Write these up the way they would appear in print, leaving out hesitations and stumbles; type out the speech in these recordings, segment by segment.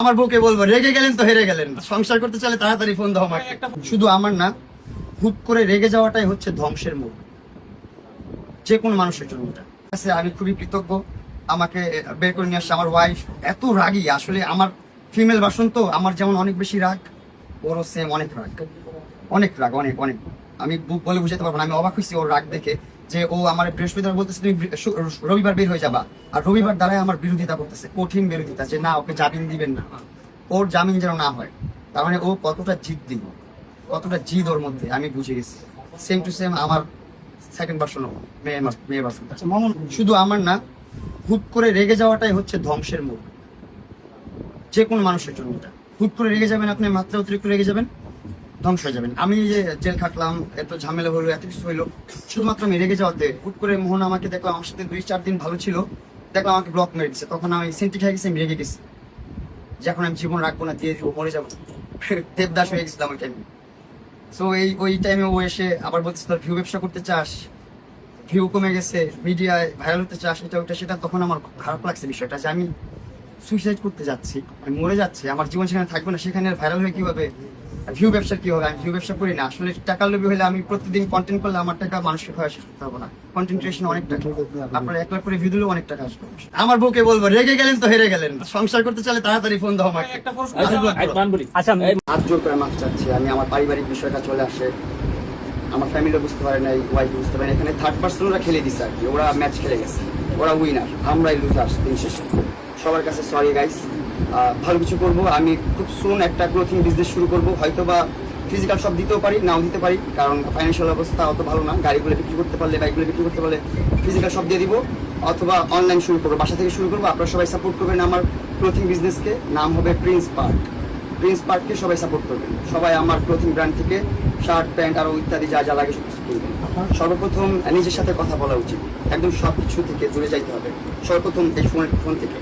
আমার বউকে বলবো রেগে গেলেন তো হেরে গেলেন, সংসার করতে চাইলে তাড়াতাড়ি ফোন দাও আমাকে। শুধু আমার না, হুট করে রেগে যাওয়াটাই হচ্ছে ধ্বংসের মূল, যে কোনো মানুষের জন্য। এটা আমি খুবই কৃতজ্ঞ, আমাকে বের করে নিয়ে আসছে আমার ওয়াইফ। এত রাগী আসলে, আমার ফিমেল ভার্সন তো, আমার যেমন অনেক বেশি রাগ, ওরও সেম অনেক রাগ, অনেক রাগ, অনেক অনেক। আমি বলে বুঝাতে পারবো না, আমি অবাক হয়েছি ওর রাগ দেখে, যে ও আমার বৃহস্পতিবার বলতেছে তুমি রবিবার বের হয়ে যাবা, আর রবিবার দ্বারাই আমার বিরোধিতা করতেছে, কঠিন বিরোধিতা, যে না ওকে জামিন দিবেন না, ওর জামিন যেন না হয়। তার মানে ও কতটা জিদ্দি, কতটা জিদ ওর মধ্যে আমি বুঝে গেছি। সেম টু সেম আমার সেকেন্ড ভার্সন, মেয়ে ভার্সন। শুধু আমার না, হুট করে রেগে যাওয়াটাই হচ্ছে ধ্বংসের মূল, যে কোনো মানুষের জন্য। এটা হুট করে রেগে যাবেন আপনি, মাত্রা অতিরিক্ত রেগে যাবেন, ধ্বংস হয়ে যাবেন। আমি যে জেল খাটলাম, এত ঝামেলা হলো, এত কিছু হইলো, শুধুমাত্র আমি রেগে যাওয়াতে। হুট করে মোহন আমাকে দেখলাম, আমার সাথে 2-4 দিন ভালো ছিল, দেখলাম আমাকে ব্লক মেরে দিচ্ছে। তখন আমি সেন্টি খেয়ে গেছি, আমি রেগে গেছি যে এখন আমি জীবন রাখবো না, দিয়ে দিব, মরে যাবো। দেবদাস হয়ে গেছিলাম ওই টাইমে। সো ওই টাইমে ও এসে আবার বলছে তোর ভিউ ব্যবসা করতে চাস, ভিউ কমে গেছে, মিডিয়ায় ভাইরাল হতে চাস, এটা ওটা সেটা। তখন আমার খুব খারাপ লাগছে বিষয়টা, যে আমি সুইসাইড করতে যাচ্ছি, আমি মরে যাচ্ছি, আমার জীবন সেখানে থাকবে না, সেখানে ভাইরাল হয়ে কি হবে, ভিউ ব্যবসা কি হবে। আমি ভিউ ব্যবসা করি না আসলে, টাকার লোভী হলে আমি প্রতিদিন কন্টেন্ট করলে আমার টাকা মানুষকে খাওয়া শেষ করতে হবে না। কন্টেন্ট ক্রিয়েশন অনেক টাকা, আপনার 1 লাখ করে ভিউ দিলেও অনেক টাকা আসবে। আমার বউকে বলবো রেগে গেলেন তো হেরে গেলেন, সংসার করতে চাইলে তাড়াতাড়ি ফোন দাও আমাকে। হাত জোর করে মাফ চাচ্ছি আমি, আমার পারিবারিক বিষয়টা চলে আসে, আমার ফ্যামিলিও বুঝতে পারে না, ওয়াইফ বুঝতে পারে না, এখানে থার্ড পার্সনরা খেলে দিচ্ছে আর কি, ওরা ম্যাচ খেলে গেছে, ওরা উইনার, আমরাই লুজার দিন শেষে। সবার কাছে সরি গাইস, ভালো কিছু করবো, আমি খুব সুন একটা ক্লোথিং বিজনেস শুরু করবো, হয়তো বা ফিজিক্যাল সব দিতেও পারি, নাও দিতে পারি, কারণ ফাইন্যান্সিয়াল অবস্থা অত ভালো না। গাড়িগুলো বিক্রি করতে পারলে, বাইকগুলো বিক্রি করতে পারলে ফিজিক্যাল সব দিয়ে দিব, অথবা অনলাইন শুরু করবো, বাসা থেকে শুরু করবো। আপনারা সবাই সাপোর্ট করবেন আমার ক্লোথিং বিজনেসকে, নাম হবে প্রিন্স পার্ক। প্রিন্স পার্ককে সবাই সাপোর্ট করবেন, সবাই আমার ক্লোথিং ব্র্যান্ড থেকে শার্ট, প্যান্ট আরও ইত্যাদি যা যা লাগে সব কিছু কিনবেন। সর্বপ্রথম নিজের সাথে কথা বলা উচিত, একদম সব কিছু থেকে দূরে যাইতে হবে। সর্বপ্রথম এই ফোন থেকে,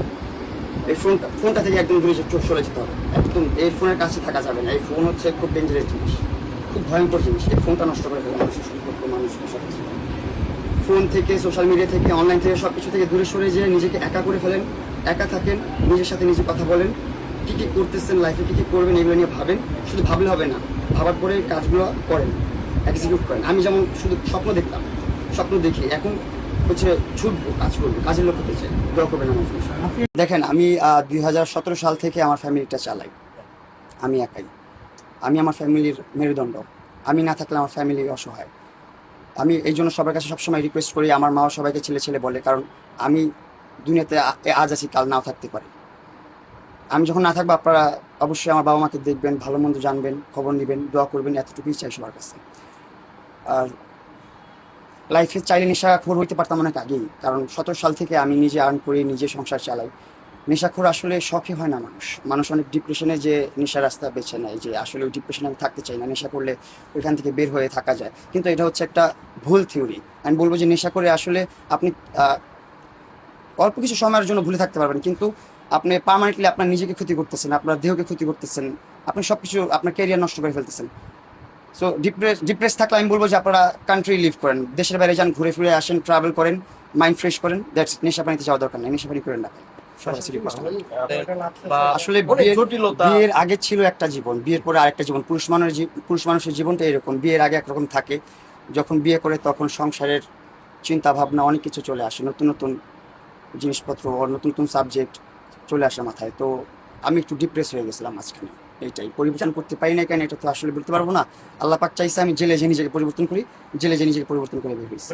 এই ফোনটা থেকে একদম দূরে সরে যেতে হবে, একদম এই ফোনের কাছে থাকা যাবে না। এই ফোন হচ্ছে খুব ডেঞ্জারাস জিনিস, খুব ভয়ঙ্কর জিনিস। এই ফোনটা নষ্ট করে ফেলে মানুষের সম্পর্ক, মানুষের সব কিছু। ফোন থেকে, সোশ্যাল মিডিয়া থেকে, অনলাইন থেকে, সব কিছু থেকে দূরে সরে যেয়ে নিজেকে একা করে ফেলেন, একা থাকেন, নিজের সাথে নিজে কথা বলেন, কী কী করতেছেন লাইফে, কী কী করবেন, এগুলো নিয়ে ভাবেন। শুধু ভাবলে হবে না, ভাবার পরে কাজগুলো করেন, এক্সিকিউট করেন। আমি যেমন শুধু স্বপ্ন দেখতাম, স্বপ্ন দেখি, এখন হচ্ছে ছুটবো, কাজ করবো, কাজের লক্ষ্য পেয়েছে, দোয়া করবেন আমার জন্য। দেখেন, আমি 2017 সাল থেকে আমার ফ্যামিলিটা চালাই, আমি একাই। আমি আমার ফ্যামিলির মেরুদণ্ড, আমি না থাকলে আমার ফ্যামিলি অসহায়। আমি এই জন্য সবার কাছে সবসময় রিকোয়েস্ট করি, আমার মাও সবাইকে ছেলে ছেলে বলে, কারণ আমি দুনিয়াতে আজ আছি, কাল নাও থাকতে পারি। আমি যখন না থাকবো, আপনারা অবশ্যই আমার বাবা মাকে দেখবেন, ভালো মন্দ জানবেন, খবর নেবেন, দোয়া করবেন, এতটুকুই চাই সবার কাছে। আর লাইফে চাইলে নেশাখোর হইতে পারতাম অনেক আগেই, কারণ 17 সাল থেকে আমি নিজে আর্ন করি, নিজে সংসার চালাই। নেশাখোর আসলে শখে হয় না মানুষ অনেক ডিপ্রেশনে যে নেশার রাস্তা বেছে নেয়, যে আসলে ওই ডিপ্রেশনে আমি থাকতে চাই না, নেশা করলে ওইখান থেকে বের হয়ে থাকা যায়। কিন্তু এটা হচ্ছে একটা ভুল থিওরি। আমি বলবো যে নেশা করে আসলে আপনি অল্প কিছু সময়ের জন্য ভুলে থাকতে পারবেন, কিন্তু আপনি পার্মানেন্টলি আপনার নিজেকে ক্ষতি করতেছেন, আপনার দেহকে ক্ষতি করতেছেন, আপনি সব কিছু, আপনার ক্যারিয়ার নষ্ট করে ফেলতেছেন। সো ডিপ্রেস থাকলে আমি বলবো যে আপনারা কান্ট্রি লিভ করেন, দেশের বাইরে যান, ঘুরে ফিরে আসেন, ট্রাভেল করেন, মাইন্ড ফ্রেশ করেন, দ্যাটস ইট। নেশা পানিতে যাওয়া দরকার নেই, নেশা পানি করেন না। আসলে বিয়ের আগে ছিল একটা জীবন, বিয়ের পরে আরেকটা জীবন। পুরুষ মানুষের জীবনটা এরকম, বিয়ের আগে একরকম থাকে, যখন বিয়ে করে তখন সংসারের চিন্তা ভাবনা অনেক কিছু চলে আসে, নতুন নতুন জিনিসপত্র, নতুন নতুন সাবজেক্ট চলে আসে মাথায়। তো আমি একটু ডিপ্রেস হয়ে গেছিলাম মাঝখানে, এইটাই পরিবর্তন করতে পারি না কেন এটা তো আসলে বলতে পারবো না। আল্লাহ পাক চাইছে আমি জেলে যে নিজেকে পরিবর্তন করি, জেলে যে নিজেকে পরিবর্তন করে বের হয়েছি।